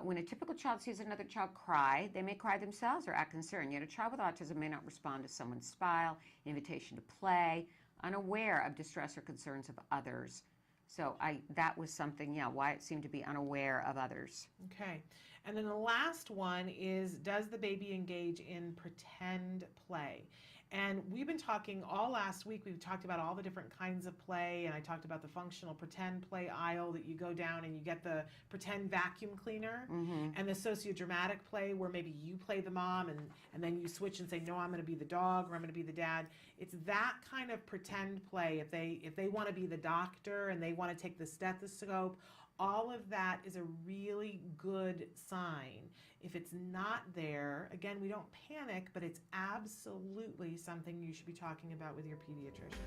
When a typical child sees another child cry, they may cry themselves or act concerned. Yet a child with autism may not respond to someone's smile, invitation to play, unaware of distress or concerns of others. So that was something, why it seemed to be unaware of others. Okay. And then the last one is, does the baby engage in pretend play? And we've been talking all last week, we've talked about all the different kinds of play, and I talked about the functional pretend play aisle that you go down and you get the pretend vacuum cleaner, and the sociodramatic play where maybe you play the mom and then you switch and say, no, I'm going to be the dog or I'm going to be the dad. It's that kind of pretend play. If they want to be the doctor and they want to take the stethoscope, all of that is a really good sign. If it's not there, again, we don't panic, but it's absolutely something you should be talking about with your pediatrician.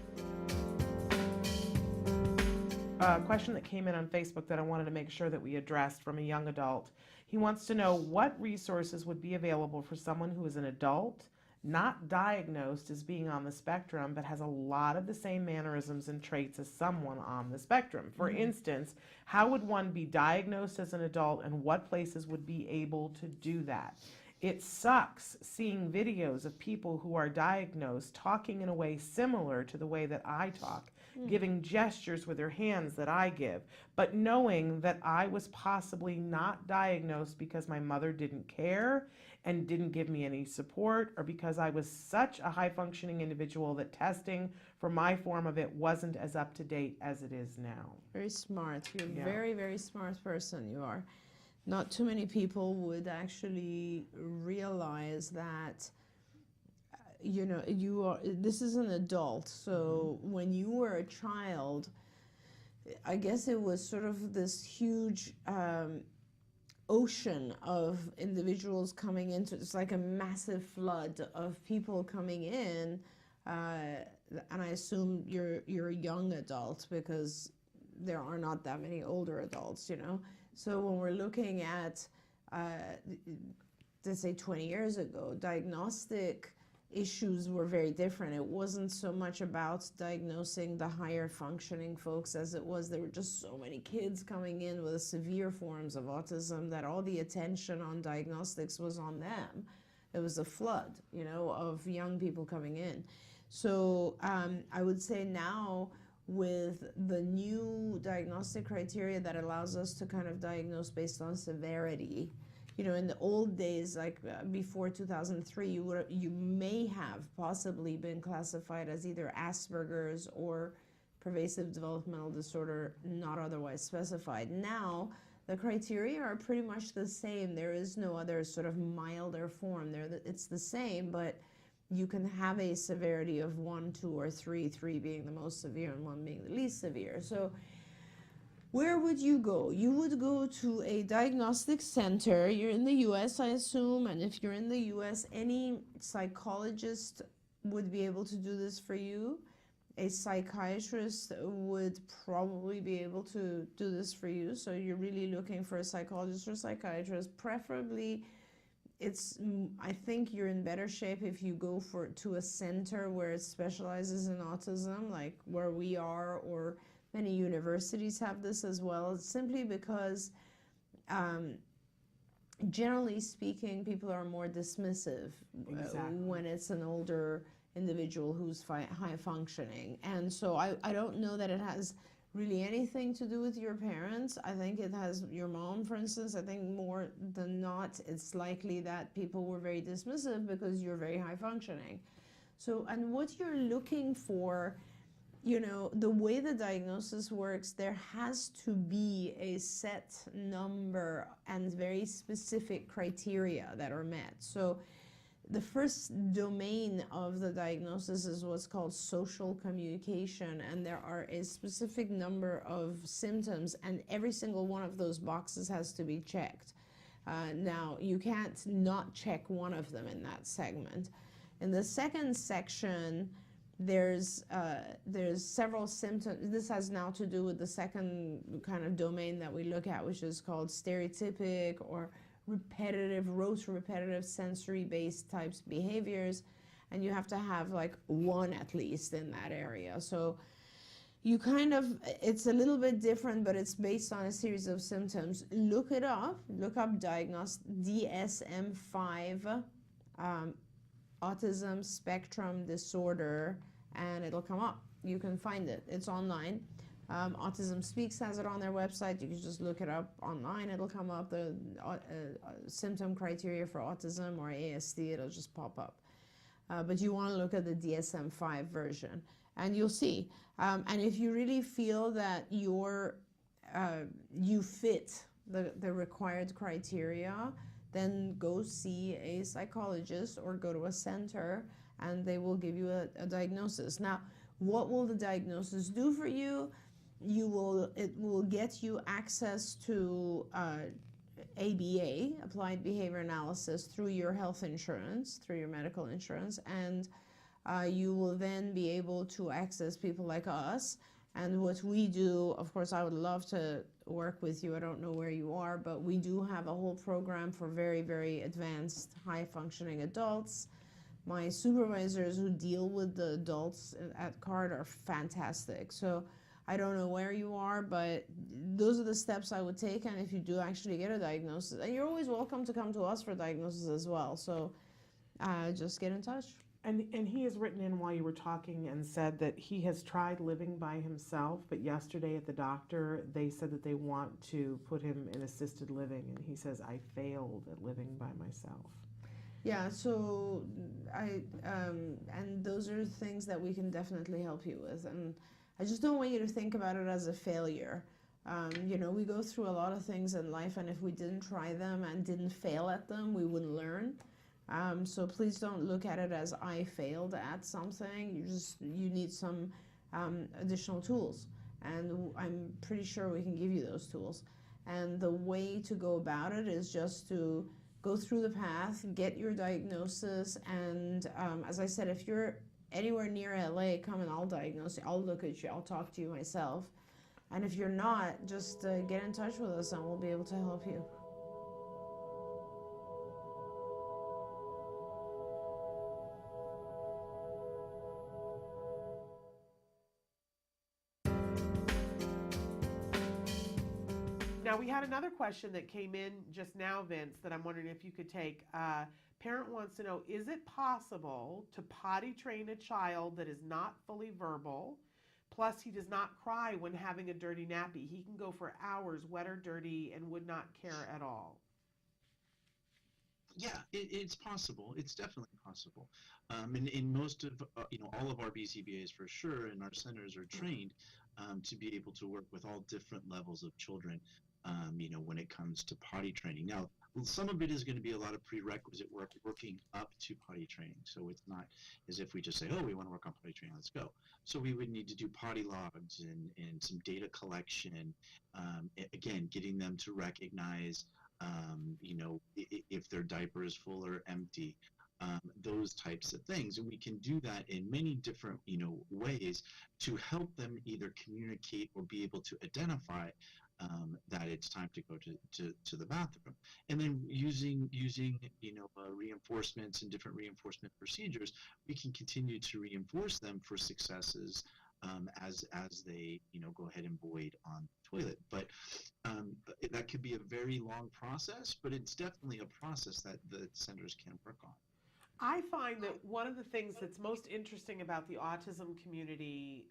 A question that came in on Facebook that I wanted to make sure that we addressed from a young adult. He wants to know what resources would be available for someone who is an adult, not diagnosed as being on the spectrum, but has a lot of the same mannerisms and traits as someone on the spectrum. For instance, how would one be diagnosed as an adult and what places would be able to do that? It sucks seeing videos of people who are diagnosed talking in a way similar to the way that I talk, giving gestures with their hands that I give, but knowing that I was possibly not diagnosed because my mother didn't care and didn't give me any support, or because I was such a high-functioning individual that testing for my form of it wasn't as up-to-date as it is now. Very smart. You're Yeah. a very, very smart person. You are. Not too many people would actually realize that, you are. This is an adult. So when you were a child, I guess it was sort of this huge ocean of individuals coming into. It's like a massive flood of people coming in, and I assume you're a young adult because there are not that many older adults, So when we're looking at, let's say 20 years ago, diagnostic issues were very different. It wasn't so much about diagnosing the higher functioning folks as it was there were just so many kids coming in with severe forms of autism that all the attention on diagnostics was on them. It was a flood, of young people coming in. So I would say now, with the new diagnostic criteria that allows us to kind of diagnose based on severity. In the old days, like before 2003, you may have possibly been classified as either Asperger's or pervasive developmental disorder, not otherwise specified. Now, the criteria are pretty much the same. There is no other sort of milder form. It's the same, but you can have a severity of 1, 2, or 3, 3 being the most severe and 1 being the least severe. So where would you go? You would go to a diagnostic center. You're in the US, I assume, and if you're in the US, any psychologist would be able to do this for you. A psychiatrist would probably be able to do this for you. So you're really looking for a psychologist or psychiatrist, preferably. I think you're in better shape if you go to a center where it specializes in autism, like where we are, or many universities have this as well. It's simply because, generally speaking, people are more dismissive when it's an older individual who's high functioning. And so I don't know that it has really anything to do with your parents. I think it has your mom, for instance. I think more than not, it's likely that people were very dismissive because you're very high functioning. So, and what you're looking for, the way the diagnosis works, there has to be a set number and very specific criteria that are met. So the first domain of the diagnosis is what's called social communication, and there are a specific number of symptoms, and every single one of those boxes has to be checked. Now, you can't not check one of them in that segment. In the second section, there's several symptoms. This has now to do with the second kind of domain that we look at, which is called stereotypic or repetitive sensory-based types behaviors, and you have to have like one at least in that area. So you kind of, it's a little bit different, but it's based on a series of symptoms. Look it up. Look up DSM-IV, autism spectrum disorder, and it'll come up. You can find it. It's online. Autism Speaks has it on their website. You can just look it up online. It'll come up. The symptom criteria for autism or ASD, it'll just pop up. But you want to look at the DSM-IV version, and you'll see. And if you really feel that you fit the required criteria, then go see a psychologist or go to a center, and they will give you a diagnosis. Now, what will the diagnosis do for you? It will get you access to ABA, Applied Behavior Analysis, through your health insurance, through your medical insurance, and you will then be able to access people like us. And what we do, of course, I would love to work with you. I don't know where you are, but we do have a whole program for very, very advanced, high-functioning adults. My supervisors who deal with the adults at CARD are fantastic. So I don't know where you are, but those are the steps I would take. And if you do actually get a diagnosis, and you're always welcome to come to us for diagnosis as well. So just get in touch. And he has written in while you were talking and said that he has tried living by himself, but yesterday at the doctor, they said that they want to put him in assisted living. And he says, I failed at living by myself. Yeah, so and those are things that we can definitely help you with. And I just don't want you to think about it as a failure. You know, we go through a lot of things in life, and if we didn't try them and didn't fail at them, we wouldn't learn. So please don't look at it as I failed at something. You need some additional tools, and I'm pretty sure we can give you those tools. And the way to go about it is just to go through the path, get your diagnosis, and as I said, if you're anywhere near LA, come and I'll diagnose you. I'll look at you. I'll talk to you myself. And if you're not, just get in touch with us and we'll be able to help you. Now, we had another question that came in just now, Vince, that I'm wondering if you could take. Parent wants to know, is it possible to potty train a child that is not fully verbal, plus he does not cry when having a dirty nappy? He can go for hours, wet or dirty, and would not care at all. Yeah, it's possible. It's definitely possible. And in most of, all of our BCBAs for sure, and our centers are trained to be able to work with all different levels of children, when it comes to potty training. Now, some of it is going to be a lot of prerequisite work working up to potty training. So it's not as if we just say, oh, we want to work on potty training, let's go. So we would need to do potty logs and some data collection, again, getting them to recognize if their diaper is full or empty, those types of things. And we can do that in many different, ways to help them either communicate or be able to identify that it's time to go to the bathroom. And then using reinforcements and different reinforcement procedures, we can continue to reinforce them for successes as they go ahead and void on the toilet. But that could be a very long process, but it's definitely a process that the centers can work on. I find that one of the things that's most interesting about the autism community,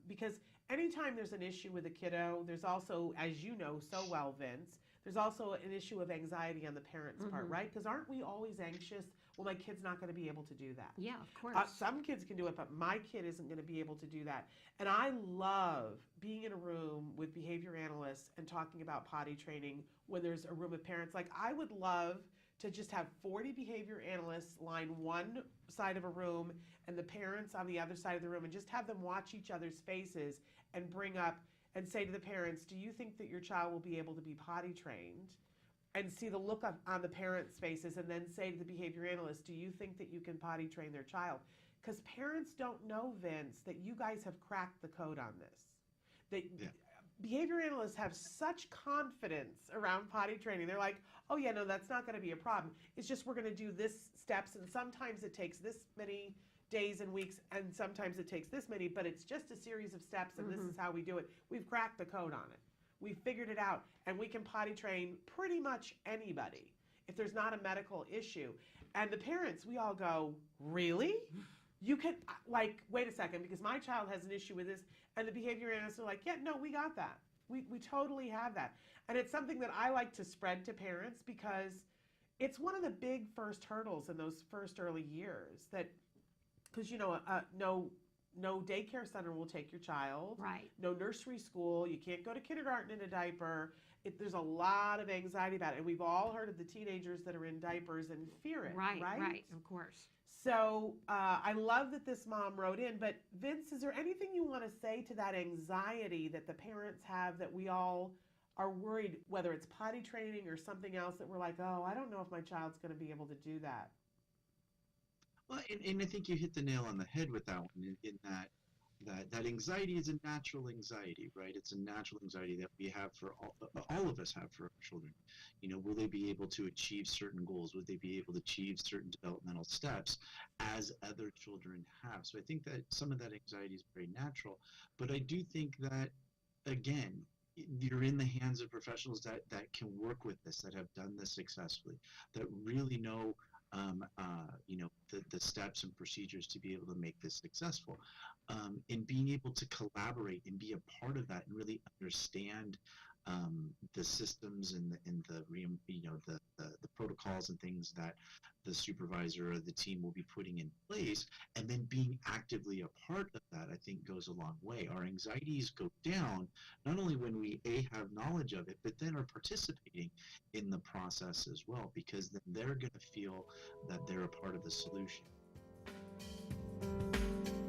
because anytime there's an issue with a kiddo, there's also, as you know so well, Vince, there's also an issue of anxiety on the parents' part, right? Because aren't we always anxious? Well, my kid's not going to be able to do that. Yeah, of course. Some kids can do it, but my kid isn't going to be able to do that. And I love being in a room with behavior analysts and talking about potty training when there's a room of parents. Like, I would love to just have 40 behavior analysts line one side of a room and the parents on the other side of the room, and just have them watch each other's faces and bring up and say to the parents, do you think that your child will be able to be potty trained? And see the look on the parents' faces, and then say to the behavior analyst, do you think that you can potty train their child? Because parents don't know, Vince, that you guys have cracked the code on this. That behavior analysts have such confidence around potty training. They're like, oh yeah, no, that's not going to be a problem. It's just we're going to do this steps, and sometimes it takes this many days and weeks, and sometimes it takes this many, but it's just a series of steps, and this is how we do it. We've cracked the code on it. We've figured it out, and we can potty train pretty much anybody if there's not a medical issue. And the parents, we all go, really? You can, like, wait a second, because my child has an issue with this, and the behavior analysts are like, yeah, no, we got that. We totally have that. And it's something that I like to spread to parents, because it's one of the big first hurdles in those first early years, that, because, you know, no daycare center will take your child. Right. No nursery school. You can't go to kindergarten in a diaper. There's a lot of anxiety about it. And we've all heard of the teenagers that are in diapers and fear it, Right, of course. So I love that this mom wrote in, but Vince, is there anything you want to say to that anxiety that the parents have, that we all are worried, whether it's potty training or something else, that we're like, oh, I don't know if my child's going to be able to do that? Well, and I think you hit the nail on the head with that one, in that anxiety is a natural anxiety, right? It's a natural anxiety that we have for all of us have for our children. You know, will they be able to achieve certain goals? Would they be able to achieve certain developmental steps as other children have? So I think that some of that anxiety is very natural, but I do think that, again, you're in the hands of professionals that can work with this, that have done this successfully, that really know you know, the steps and procedures to be able to make this successful, and being able to collaborate and be a part of that and really understand the systems and the you know, the protocols and things that the supervisor or the team will be putting in place, and then being actively a part of that, I think goes a long way. Our anxieties go down not only when we have knowledge of it, but then are participating in the process as well, because then they're going to feel that they're a part of the solution.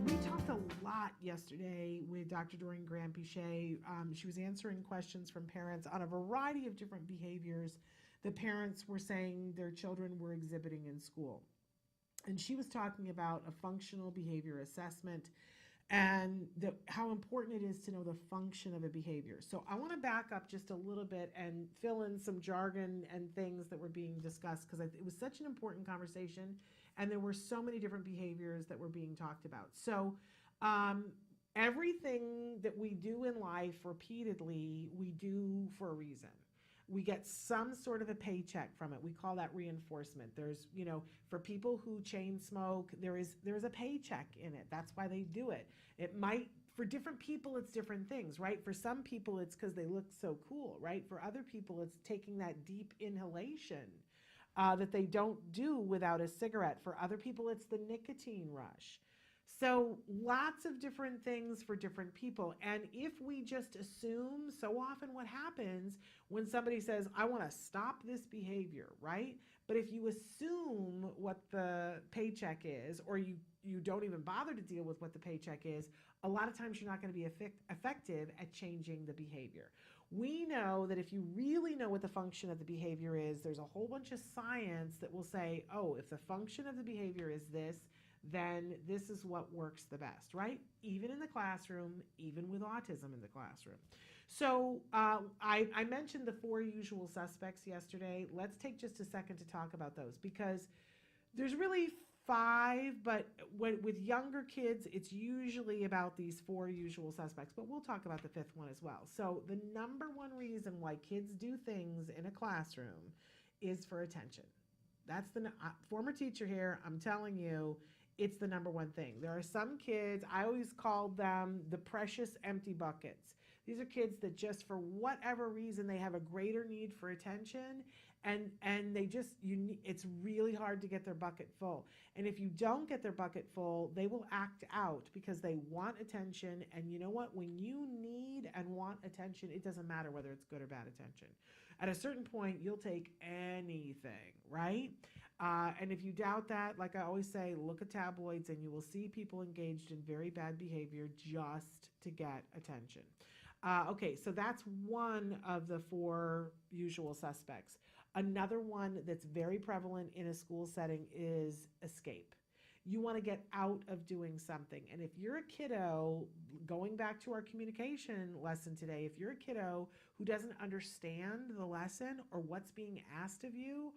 We talked a lot yesterday with Dr. Doreen Graham-Pichet. She was answering questions from parents on a variety of different behaviors that parents were saying their children were exhibiting in school. And she was talking about a functional behavior assessment and how important it is to know the function of a behavior. So I want to back up just a little bit and fill in some jargon and things that were being discussed, because it was such an important conversation, and there were so many different behaviors that were being talked about. So everything that we do in life repeatedly, we do for a reason. We get some sort of a paycheck from it. We call that reinforcement. There's, you know, for people who chain smoke, there's a paycheck in it. That's why they do it. It might, for different people, it's different things, right? For some people, it's because they look so cool, right? For other people, it's taking that deep inhalation that they don't do without a cigarette. For other people, it's the nicotine rush. So lots of different things for different people. And if we just assume, so often what happens when somebody says, I want to stop this behavior, right? But if you assume what the paycheck is, or you don't even bother to deal with what the paycheck is, a lot of times you're not going to be effective at changing the behavior. We know that if you really know what the function of the behavior is, there's a whole bunch of science that will say, oh, if the function of the behavior is this, then this is what works the best, right? Even in the classroom, even with autism in the classroom. So I mentioned the 4 usual suspects yesterday. Let's take just a second to talk about those, because there's really 5, but with younger kids, it's usually about these 4 usual suspects, but we'll talk about the 5th one as well. So the number one reason why kids do things in a classroom is for attention. That's the former teacher here. I'm telling you, it's the number one thing. There are some kids, I always called them the precious empty buckets. These are kids that just, for whatever reason, they have a greater need for attention, and they just, it's really hard to get their bucket full. And if you don't get their bucket full, they will act out because they want attention. And you know what? When you need and want attention, it doesn't matter whether it's good or bad attention. At a certain point, you'll take anything, right? And if you doubt that, like I always say, look at tabloids and you will see people engaged in very bad behavior just to get attention. Okay, so that's one of the 4 usual suspects. Another one that's very prevalent in a school setting is escape. You want to get out of doing something. And if you're a kiddo, going back to our communication lesson today, if you're a kiddo who doesn't understand the lesson or what's being asked of you,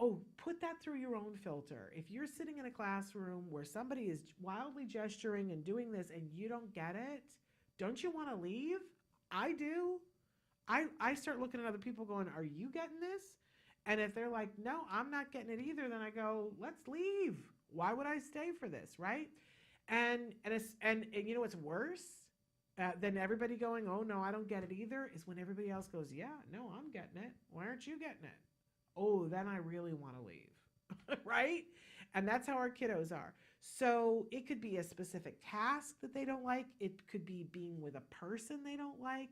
oh, put that through your own filter. If you're sitting in a classroom where somebody is wildly gesturing and doing this and you don't get it, don't you want to leave? I do. I start looking at other people going, are you getting this? And if they're like, no, I'm not getting it either, then I go, let's leave. Why would I stay for this, right? And you know what's worse than everybody going, oh, no, I don't get it either, is when everybody else goes, yeah, no, I'm getting it. Why aren't you getting it? Oh, then I really want to leave, right? And that's how our kiddos are. So it could be a specific task that they don't like. It could be being with a person they don't like.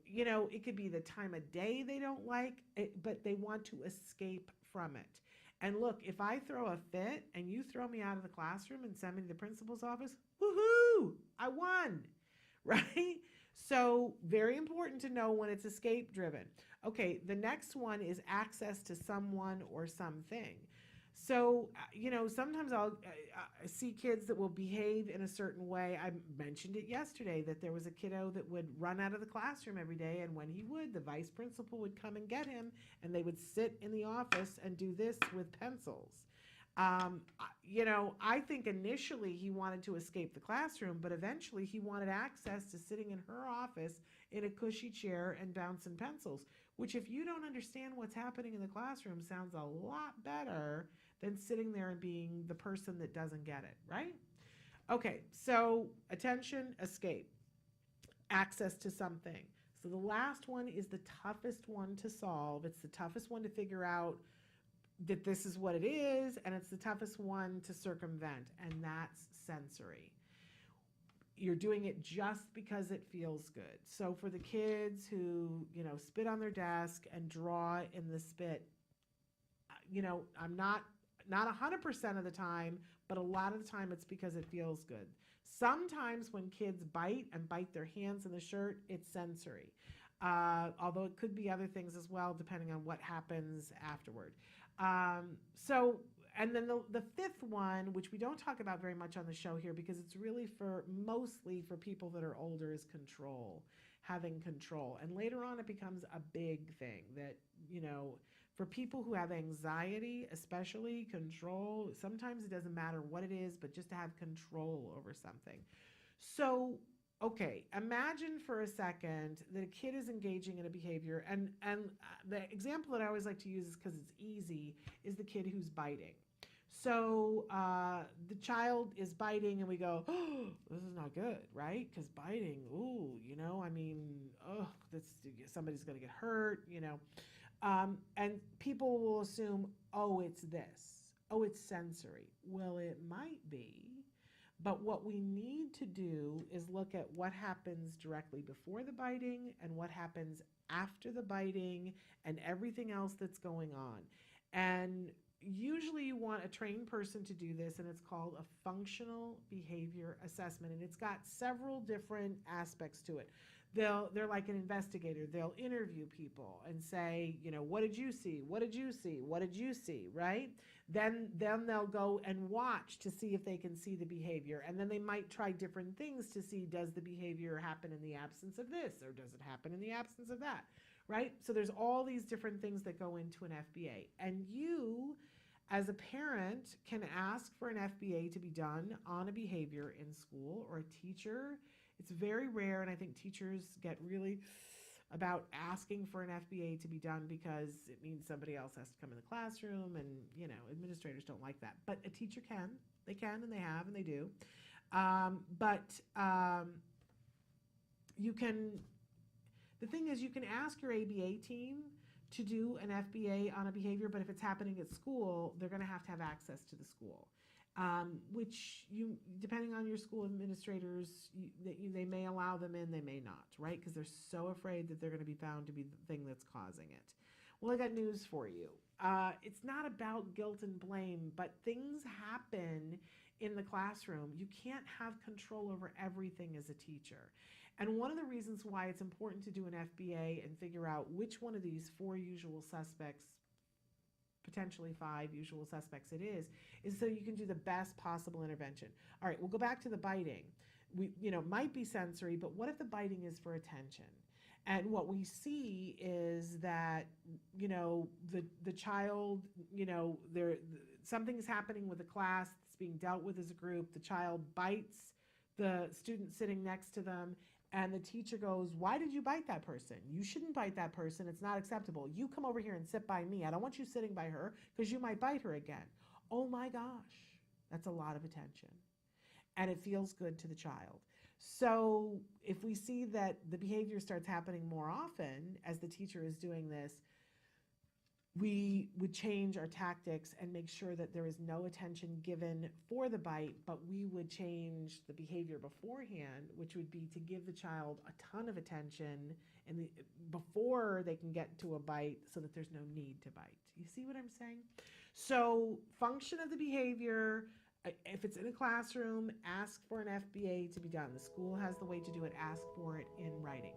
You know, it could be the time of day they don't like, but they want to escape from it. And look, if I throw a fit and you throw me out of the classroom and send me to the principal's office, woohoo, I won, right? So very important to know when it's escape driven. Okay, the next one is access to someone or something. So, you know, sometimes I'll see kids that will behave in a certain way. I mentioned it yesterday that there was a kiddo that would run out of the classroom every day, and when he would, the vice principal would come and get him, and they would sit in the office and do this with pencils. You know, I think initially he wanted to escape the classroom, but eventually he wanted access to sitting in her office in a cushy chair and bouncing pencils, which if you don't understand what's happening in the classroom sounds a lot better than sitting there and being the person that doesn't get it, right? Okay, so attention, escape, access to something. So the last one is the toughest one to solve. It's the toughest one to figure out that this is what it is, and it's the toughest one to circumvent, and that's sensory. You're doing it just because it feels good. So for the kids who, you know, spit on their desk and draw in the spit, you know, I'm not 100% of the time, but a lot of the time it's because it feels good. Sometimes when kids bite and bite their hands in the shirt, it's sensory. Although it could be other things as well, depending on what happens afterward. And then the 5th one, which we don't talk about very much on the show here because it's really mostly for people that are older, is control, having control. And later on it becomes a big thing that, you know, for people who have anxiety, especially control, sometimes it doesn't matter what it is, but just to have control over something. So, okay, imagine for a second that a kid is engaging in a behavior, and the example that I always like to use is because it's easy, is the kid who's biting. So the child is biting and we go, oh, this is not good, right? Because biting, ooh, you know, I mean, oh, somebody's going to get hurt, you know. And people will assume, oh, it's this. Oh, it's sensory. Well, it might be. But what we need to do is look at what happens directly before the biting and what happens after the biting and everything else that's going on. And usually you want a trained person to do this, and it's called a functional behavior assessment, and it's got several different aspects to it. They're like an investigator. They'll interview people and say, you know, what did you see? What did you see? What did you see? Right? Then they'll go and watch to see if they can see the behavior. And then they might try different things to see, does the behavior happen in the absence of this, or does it happen in the absence of that? Right? So there's all these different things that go into an FBA. And you, as a parent, can ask for an FBA to be done on a behavior in school, or a teacher. It's very rare, and I think teachers get really about asking for an FBA to be done because it means somebody else has to come in the classroom, and, you know, administrators don't like that. But a teacher can. They can, and they have, and they do. You can, the thing is, you can ask your ABA team to do an FBA on a behavior, but if it's happening at school, they're going to have access to the school. which you, depending on your school administrators, they may allow them in, they may not, right? Because they're so afraid that they're going to be found to be the thing that's causing it. Well, I got news for you. It's not about guilt and blame, but things happen in the classroom. You can't have control over everything as a teacher. And one of the reasons why it's important to do an FBA and figure out which one of these 4 usual suspects, potentially 5 usual suspects it is so you can do the best possible intervention. All right, we'll go back to the biting. Might be sensory, but what if the biting is for attention? And what we see is that, the child, something's happening with the class that's being dealt with as a group. The child bites the student sitting next to them, and the teacher goes, "Why did you bite that person? You shouldn't bite that person. It's not acceptable. You come over here and sit by me. I don't want you sitting by her because you might bite her again." Oh my gosh, that's a lot of attention. And it feels good to the child. So if we see that the behavior starts happening more often as the teacher is doing this, we would change our tactics and make sure that there is no attention given for the bite, but we would change the behavior beforehand, which would be to give the child a ton of attention before they can get to a bite so that there's no need to bite. You see what I'm saying? So function of the behavior, if it's in a classroom, ask for an FBA to be done. The school has the way to do it. Ask for it in writing.